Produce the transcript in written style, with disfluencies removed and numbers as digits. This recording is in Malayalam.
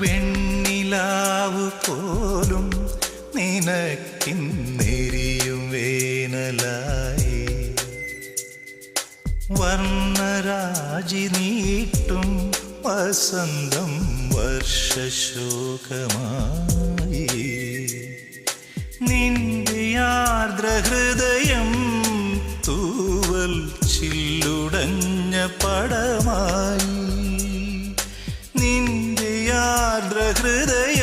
വെണ്ണിലാവ് പോലും നിനക്കിന്നെരിയും വേനലായി വർണ്ണരാജി നീട്ടും വസന്തം വർഷശോകമായി നിന്റെ ആർദ്രഹൃദയം തൂവൽ ചില്ലുടഞ്ഞ പടമായി നിന്റെ ആർദ്രഹൃദയം